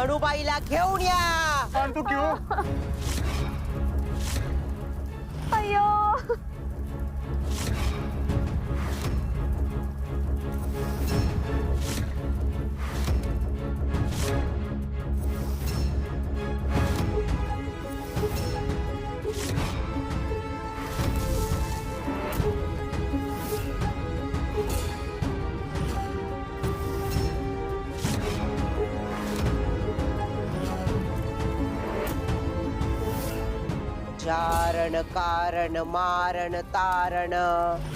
मनुबाईला घेऊन या. आणतो की हो. अय्यो चारण कारण मारण तारण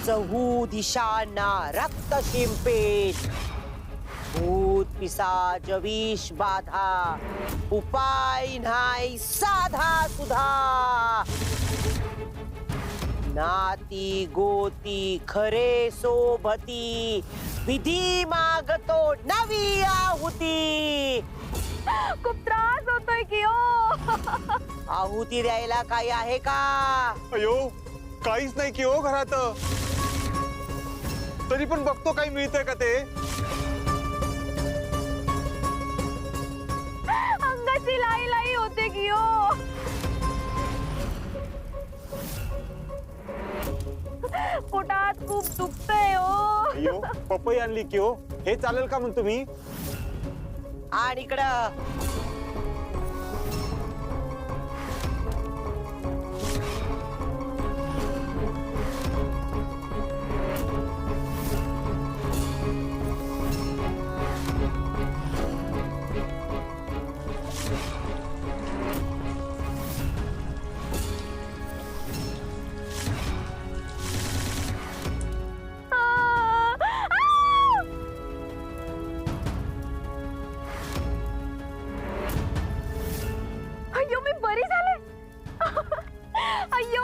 चहू दिशांना रक्त शिंपेल. भूत पिशाच विष बाधा उपाय नाही साधा सुधा. नाती गोती खरे सोबती विधी मागतो नवी आहुती. खूप त्रास होतोय की हो. आहुती द्यायला काही आहे का? अयो काहीच नाही की हो घरात. तरी पण बघतो काही मिळतंय का ते. अंगाची लाई लाई होते की हो. पोटात खूप दुखतंय हो. अयो पपई आणली की हो. हे चालेल का म्हणतो मी. आणि इकडं अय्यो मी बरी झाले. अय्यो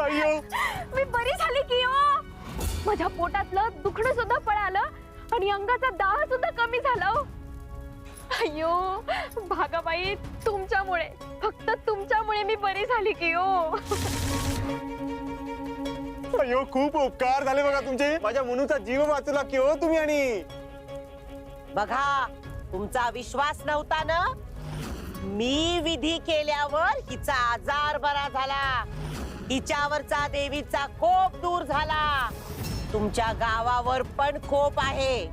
अयो मी बरी झाली की हो. माझ्या पोटातलं दुखणं सुद्धा पळालं आणि अंगाचा दाह सुद्धा कमी झाला हो. अय्यो भागाबाई तुमच्यामुळे, फक्त तुमच्यामुळे मी बरी झाली की हो. अयो खूप उपकार झाले बघा तुमचे. माझ्या मनूचा जीव वाचला की हो तुम्ही. आणि बघा तुमचा विश्वास नव्हता ना. मी विधी केल्यावर हिचा आजार बरा झाला. हिच्यावरचा देवीचा कोप दूर झाला. तुमच्या गावावर पण कोप आहे.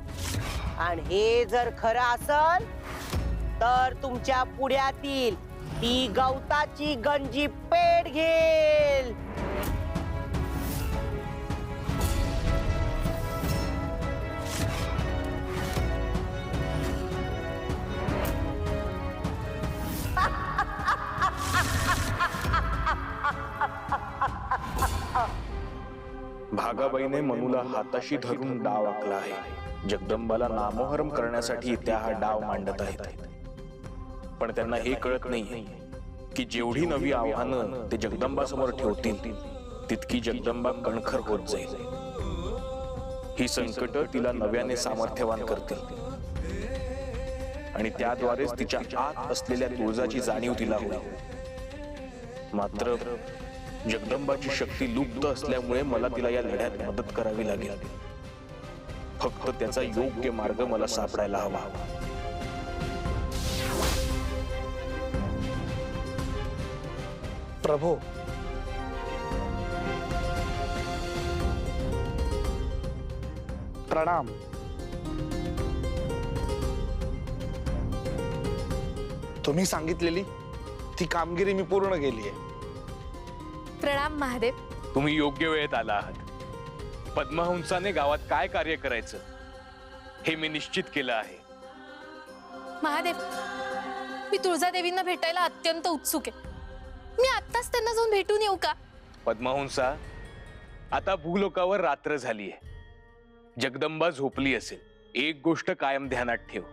आणि हे जर खरं असल तर तुमच्या पुढ्यातील ती गवताची गंजी पेट घेईल. भागाबाईने मनूला हाताशी धरून डाव आखला आहे. जगदंबाला नामोहरम करण्यासाठी त्या हा डाव मांडत आहेत. पण त्यांना हे कळत नाही की जेवढी नवी आव्हानं ते जगदंबा समोर ठेवतील तितकी जगदंबा कणखर होत जाईल. ही संकट तिला नव्याने सामर्थ्यवान करतील आणि त्याद्वारेच तिच्या आत असलेल्या तुळजाची जाणीव तिला होईल. मात्र जगदंबाची शक्ती लुप्त असल्यामुळे मला तिला या लढ्यात मदत करावी लागेल. फक्त त्याचा योग्य मार्ग मला सापडायला हवा. प्रभो, प्रणाम. तुम्ही सांगितलेली ती कामगिरी मी पूर्ण केली आहे. प्रणाम महादेव. तुम्ही योग्य वेळेत आला आहात. पद्महंसाने गावात काय कार्य करायचं हे मी निश्चित केलं आहे. महादेव, मी तुळजादेवींना भेटायला अत्यंत उत्सुक आहे. मी आत्ताच त्यांना जाऊन भेटून येऊ का? पद्महंसा, आता भूलोकावर रात्र झाली आहे. जगदंबा झोपली असेल. एक गोष्ट कायम ध्यानात ठेव,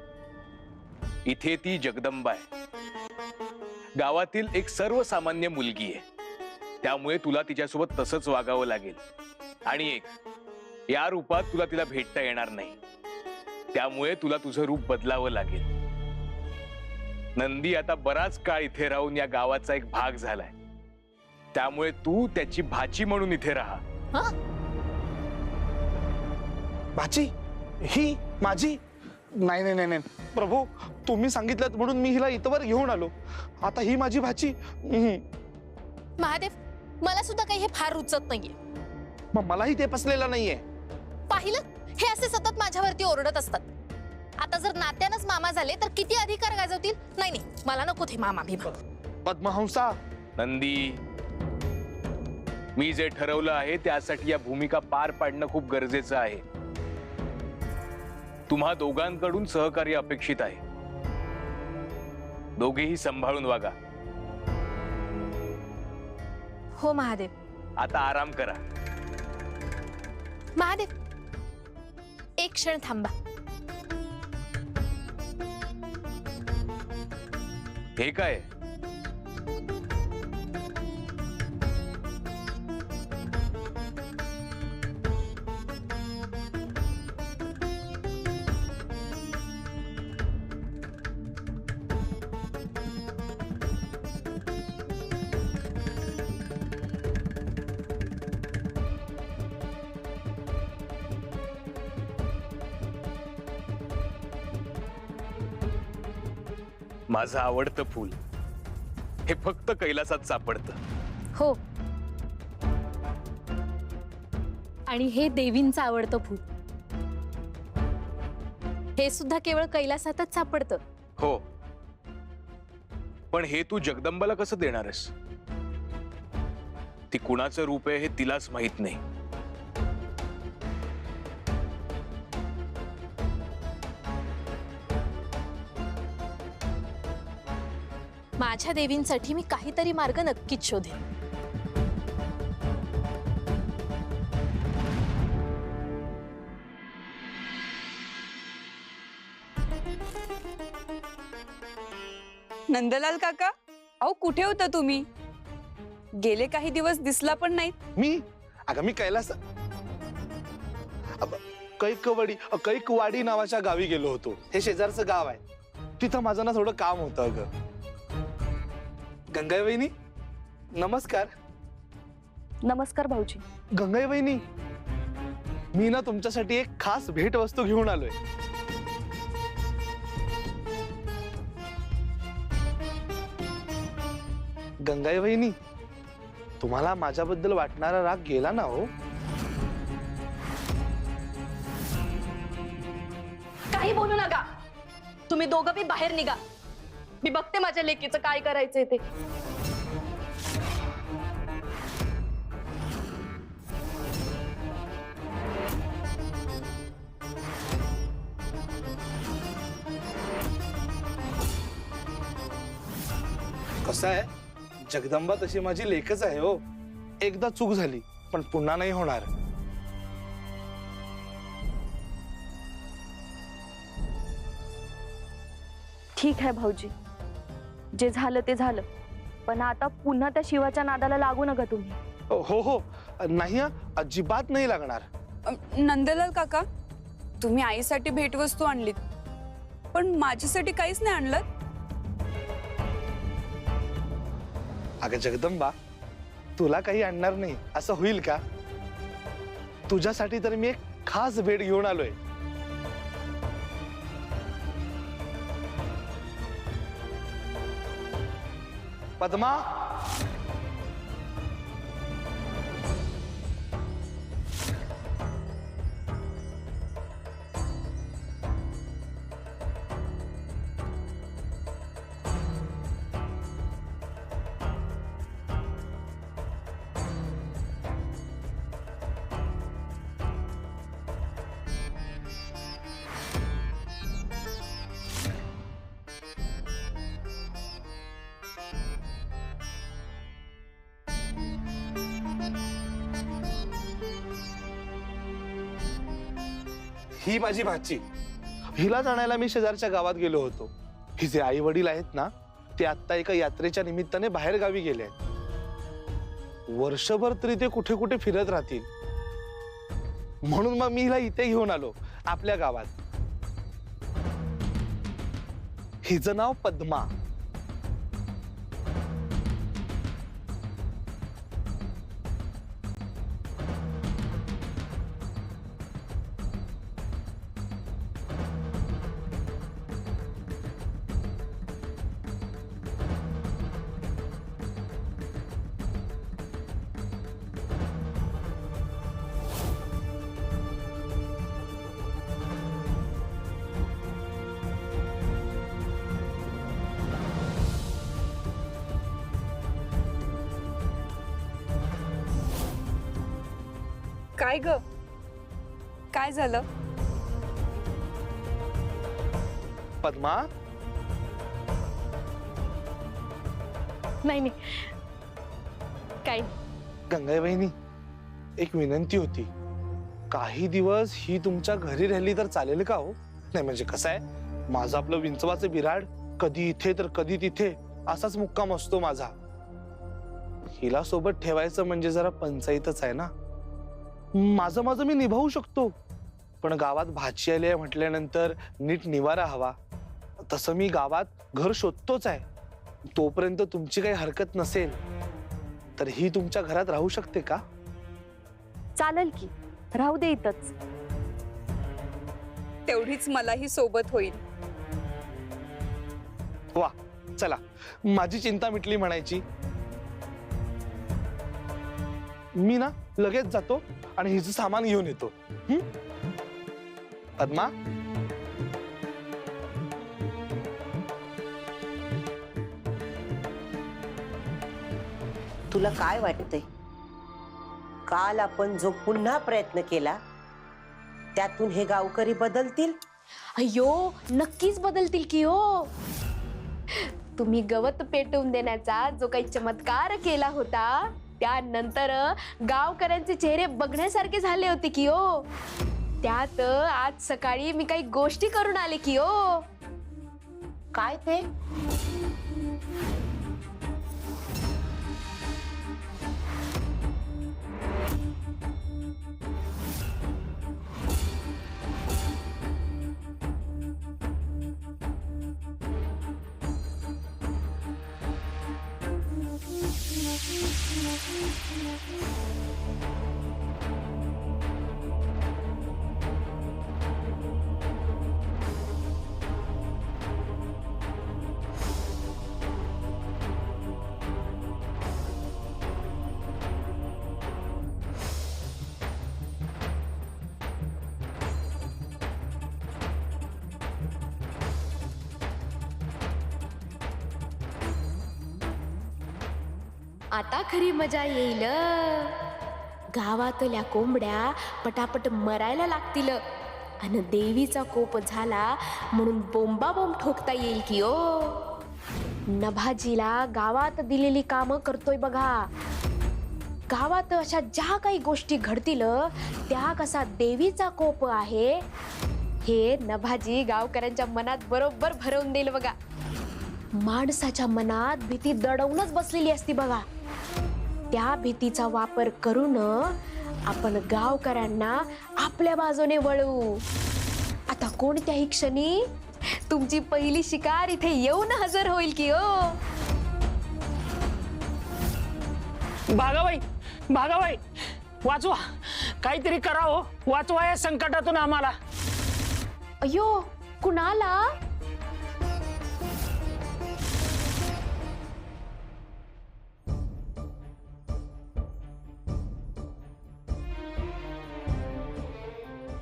इथे ती जगदंबा आहे. गावातील एक सर्वसामान्य मुलगी आहे. त्यामुळे तुला तिच्यासोबत तसंच वागावं लागेल. आणि एक, या रूपात तुला तिला भेटता येणार नाही. त्यामुळे तुला तुझं रूप बदलावं लागेल. नंदी आता बराच काळ इथे राहून या गावाचा एक भाग झालाय. त्यामुळे तू त्याची भाची म्हणून इथे राहा. भाची? ही माझी? नाही नाही नाही नाही, प्रभू तुम्ही सांगितलं म्हणून मी हिला इथवर घेऊन आलो. आता ही माझी भाची. महादेव, मला सुद्धा काही हे फार रुचत नाहीये. मग मलाही ते पसलेलं नाहीये. पाहिलं, हे असे सतत माझ्यावरती ओरडत असतात. आता जर नात्यानंच मामा झाले तर किती अधिकार गाजवतील. नाही नाही, मला नको ते मामा भीमा. पद्महंसा, नंदी, मी जे ठरवलं आहे त्यासाठी या भूमिका पार पाडणं खूप गरजेचं आहे. तुम्हा दोघांकडून सहकार्य अपेक्षित आहे. दोघेही सांभाळून वागा. हो महादेव. आता आराम करा. महादेव, एक क्षण थांबा. हे काय? माझं आवडतं फूल हे फक्त कैलासात सापडतं. हो, आणि हे देवींचं आवडतं फूल. हे सुद्धा केवळ कैलासातच सापडतं. हो, पण हे तू जगदंबाला कसं देणार आहेस? ती कुणाचं रूप आहे हे तिलाच माहित नाही. माझ्या देवींसाठी मी काहीतरी मार्ग नक्कीच शोधेन. नंदलाल काका, अहो कुठे होता तुम्ही? गेले काही दिवस दिसला पण नाही. मी अगं मी कैलास कैकवाडी नावाच्या गावी गेलो होतो. हे शेजारचं गाव आहे. तिथं माझं ना थोडं काम होतं. अगं गंगाई वहिनी नमस्कार. नमस्कार भाऊजी. गंगाई वहिनी, मी ना तुमच्यासाठी एक खास भेट वस्तू घेऊन आलोय. गंगाई वहिनी, तुम्हाला माझ्याबद्दल वाटणारा राग गेला ना हो? काही बोलू नका. तुम्ही दोघं बी बाहेर निघा. मी बघते माझ्या लेकीचं काय करायचंय ते. कसं आहे, जगदंबा तशी माझी लेकच आहे हो. एकदा चूक झाली पण पुन्हा नाही होणार. ठीक आहे भाऊजी, जे झालं ते झालं. पण आता पुन्हा त्या शिवाच्या नादाला लागू नका तुम्ही. हो हो, नाही हं, अजिबात नाही लागणार. नंदलाल काका, तुम्ही आईसाठी भेटवस्तू आणलीत, पण माझ्यासाठी काहीच नाही आणलं. अगं जगदंबा, तुला काही आणणार नाही असं होईल का? तुझ्यासाठी तर मी एक खास भेट घेऊन आलोय. पद्मा, ही माझी भाची. हिला जाणायला मी शेजारच्या गावात गेलो होतो. हिचे आई वडील आहेत ना, ते आता एका यात्रेच्या निमित्ताने बाहेर गावी गेले आहेत. वर्षभर तरी ते कुठे कुठे फिरत राहतील, म्हणून मग मी हिला इथे घेऊन आलो आपल्या गावात. हिचं नाव पद्मा. काय ग? काय झालं? पद्मा, नाही नाही, काही गंगाई बहिणी, एक विनंती होती. काही दिवस ही तुमच्या घरी राहिली तर चालेल का हो? नाही म्हणजे कसं आहे, माझं आपलं विंचवाचं बिराड कधी इथे तर कधी तिथे असाच मुक्काम असतो माझा. हिला सोबत ठेवायचं म्हणजे जरा पंचायतच आहे ना. माझं माझं मी निभावू शकतो, पण गावात भाची आली आहे म्हटल्यानंतर नीट निवारा हवा. तसं मी गावात घर शोधतोच आहे. तोपर्यंत तुमची काही हरकत नसेल तर ही तुमच्या घरात राहू शकते का? चालेल की, राहू दे इथंच. तेवढीच मलाही सोबत होईल. वा, चला, माझी चिंता मिटली म्हणायची. मी ना लगेच जातो आणि हिचं सामान घेऊन येतो. पद्मा, तुला काय वाटतंय? काल आपण जो पुन्हा प्रयत्न केला त्यातून हे गावकरी बदलतील? अय्यो, नक्कीच बदलतील की हो. तुम्ही गवत पेटवून देण्याचा जो काही चमत्कार केला होता त्यानंतर गावकऱ्यांचे चेहरे बघण्यासारखे झाले होते की हो. त्यात आज सकाळी मी काही गोष्टी करून आले की हो. काय ते? आता खरी मजा येईल. गावातल्या कोंबड्या पटापट मरायला लागतील आणि देवीचा कोप झाला म्हणून बोंबाबोंब ठोकता येईल की ओ. नभाजीला गावात दिलेली कामं करतोय बघा. गावात अशा ज्या काही गोष्टी घडतील त्या कसा देवीचा कोप आहे हे नभाजी गावकऱ्यांच्या मनात बरोबर भरवून देईल बघा. माणसाच्या मनात भीती दडवूनच बसलेली असती बघा. त्या भीतीचा वापर करून आपण गावकऱ्यांना आपल्या बाजूने वळवू. आता कोणत्याही क्षणी तुमची पहिली शिकार इथे येऊन हजर होईल की हो. भागाबाई, भागाबाई, वाचवा, काहीतरी करा हो. वाचवा या संकटातून आम्हाला. अयो, कुणाला?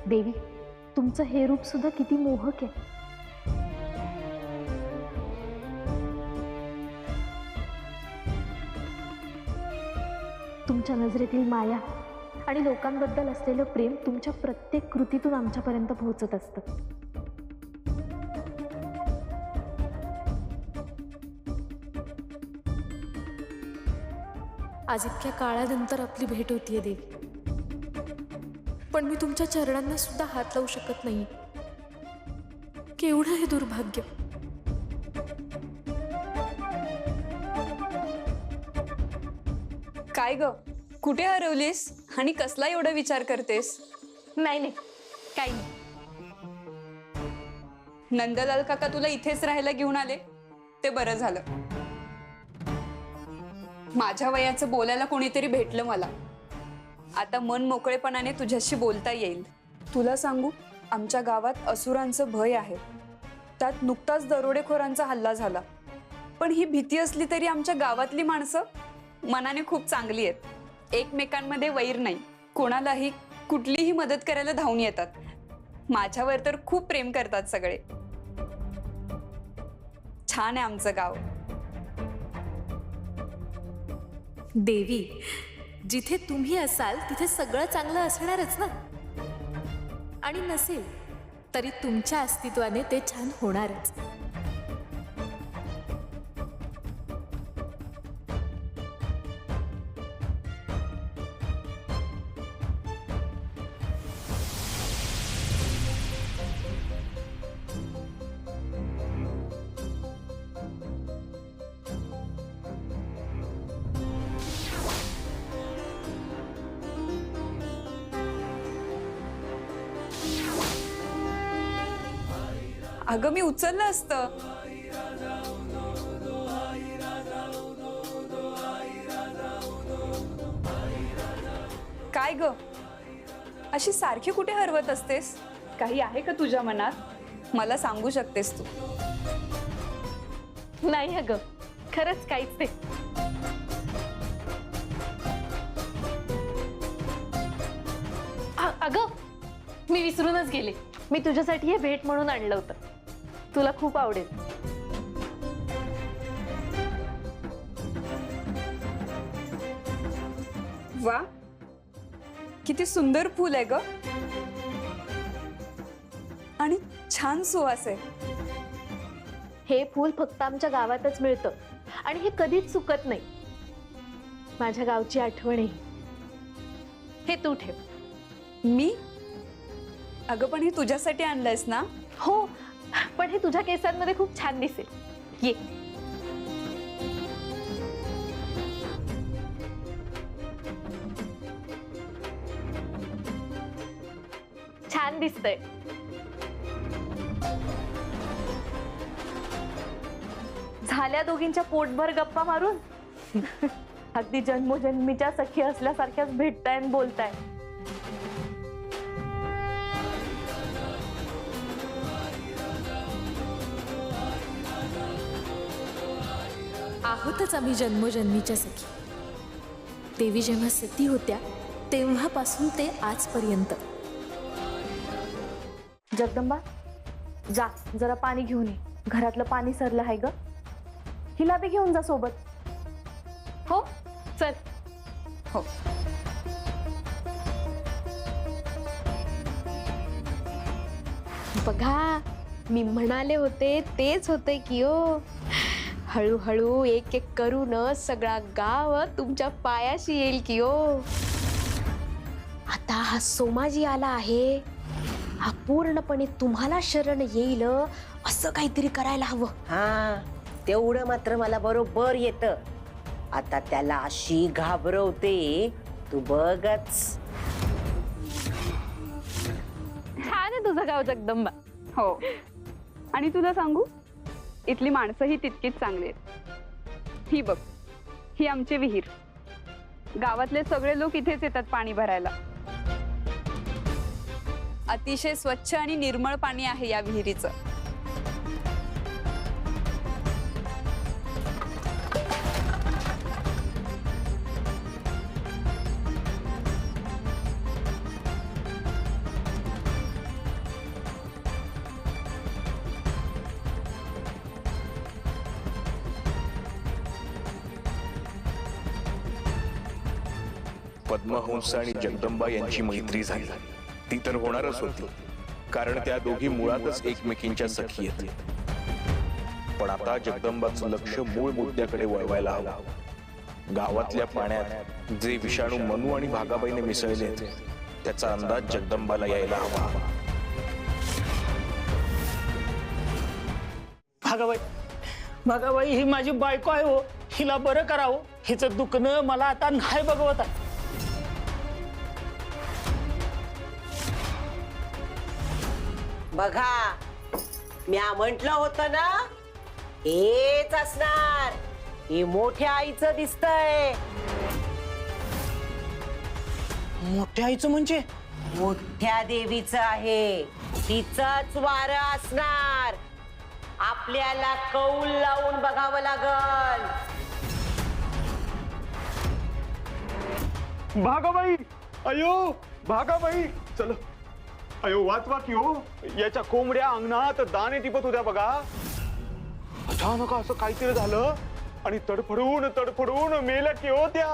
देवी, तुमचं हे रूप सुद्धा किती मोहक आहे. तुमच्या नजरेतील माया आणि लोकांबद्दल असलेलं प्रेम तुमच्या प्रत्येक कृतीतून आमच्यापर्यंत पोहोचत असतं. आज इतक्या काळानंतर आपली भेट होतीये देवी, पण मी तुमच्या चरणांना सुद्धा हात लावू शकत नाही. केवढं हे दुर्भाग्य. काय ग, कुठे हरवलीस आणि कसला एवढा विचार करतेस? नाही नाही, काही नाही. नंदलाल काका तुला इथेच राहायला घेऊन आले ते बरं झालं. माझ्या वयाचं बोलायला कोणीतरी भेटलं मला. आता मन मोकळेपणाने तुझ्याशी बोलता येईल. तुला सांगू, आमच्या गावात असुरांचं भय आहे. त्यात नुकताच दरोडेखोरांचा हल्ला झाला. पण ही भीती असली तरी आमच्या गावातली माणसं मनाने खूप चांगली आहेत. एकमेकांमध्ये वैर नाही. कोणालाही कुठलीही मदत करायला धावून येतात. माझ्यावर तर खूप प्रेम करतात सगळे. छान आहे आमचं गाव. देवी, जिथे तुम्ही असाल तिथे सगळं चांगलं असणारच ना. आणि नसेल तरी तुमच्या अस्तित्वाने ते छान होणारच. अगं मी उचललं असतं. काय ग अशी सारखी कुठे हरवत असतेस? काही आहे का तुझ्या मनात? मला सांगू शकतेस तू. नाही अगं, खरंच काहीच नाही. अगं मी विसरूनच गेले. मी तुझ्यासाठी हे भेट म्हणून आणलं होतं. तुला खूप आवडेल. वा, किती सुंदर फूल आहे ग. आणि छान सुवास आहे. हे फूल फक्त आमच्या गावातच मिळतं आणि हे कधीच चुकत नाही. माझ्या गावची आठवण आहे. हे तू ठेव. मी? अगं पण हे तुझ्यासाठी आणलंयस ना? हो, पण हे तुझ्या केसांमध्ये खूप छान दिसेल. ये. छान दिसतंय. झाल्या दोघींच्या पोटभर गप्पा मारून. अगदी जन्मोजन्मीच्या सखी असल्यासारख्याच भेटताय आणि बोलताय. आहोतच आम्ही जन्मोजन्मीच्या सखी. देवी जेव्हा सती होत्या तेव्हापासून ते आजपर्यंत. जगदंबा, जा जरा पाणी घेऊन ये. घरातलं पाणी सरलं आहे ग. हिला बी घेऊन जा सोबत. हो, चल. हो. बघा, मी म्हणाले होते तेच होते की ओ. हळूहळू एक एक करून सगळा गाव तुमच्या पायाशी येईल की ओ. आता हा सोमाजी आला आहे, हा पूर्णपणे तुम्हाला शरण येईल असं काहीतरी करायला हवं. हा, तेवढं मात्र मला बरोबर येतं. आता त्याला अशी घाबरवते, तू बघच. छान आहे तुझं गाव जगदंबा. हो, आणि तुला सांगू, इथली माणसंही तितकीच चांगली आहेत. ही बघ, ही आमची विहीर. गावातले सगळे लोक इथेच येतात पाणी भरायला. अतिशय स्वच्छ आणि निर्मळ पाणी आहे या विहिरीचं. पद्महंस आणि जगदंबा यांची मैत्री झाली. ती तर होणारच होती, कारण त्या दोघी मुळातच एकमेकींच्या सखी आहेत. पण आता जगदंबाचं लक्ष मूळ मुद्द्याकडे वळवायला हवं. गावातल्या पाण्यात जे विषाणू मनू आणि भागाबाईने मिसळले त्याचा अंदाज जगदंबाला यायला हवा. भागाबाई ही माझी बायको आहे हो. हिला बरं करावं. हिचं दुखणं मला आता नाही बघवत आहे. बघा, म्या म्हंटल होतं ना, हेच असणार. हे मोठ्या आईचं दिसतंय. मोठ्या आईचं म्हणजे? मोठ्या देवीचं आहे. तिचंच वारं असणार. आपल्याला कौल लावून बघावं लागल. भागाबाई, अयो भागाबाई, चल. अयो वाचवा की हो. याच्या कोंबड्या अंगणात दाणे टिपत होत्या बघा. अचानक असं काहीतरी झालं आणि तडफडून तडफडून मेल्या की हो त्या.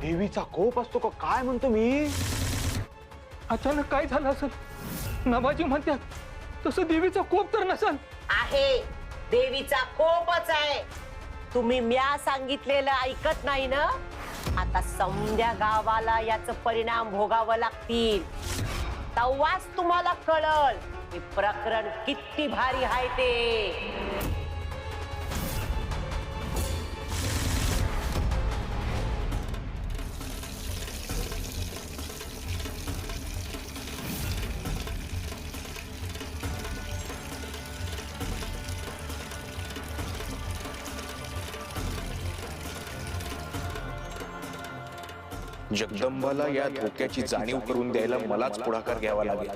देवीचा कोप असतो का काय म्हणतो मी? अचानक काय झालं असेल? नवाजी म्हणतात तसं देवीचा कोप तर नसेल. आहे, देवीचा कोपच आहे. तुम्ही म्या सांगितलेलं ऐकत नाही ना? आता समद्या गावाला याच परिणाम भोगावं लागतील. तेव्हाच तुम्हाला कळल हे प्रकरण किती भारी आहे ते. जगदंबाला या धोक्याची जाणीव करून द्यायला मलाच पुढाकार घ्यावा लागेल.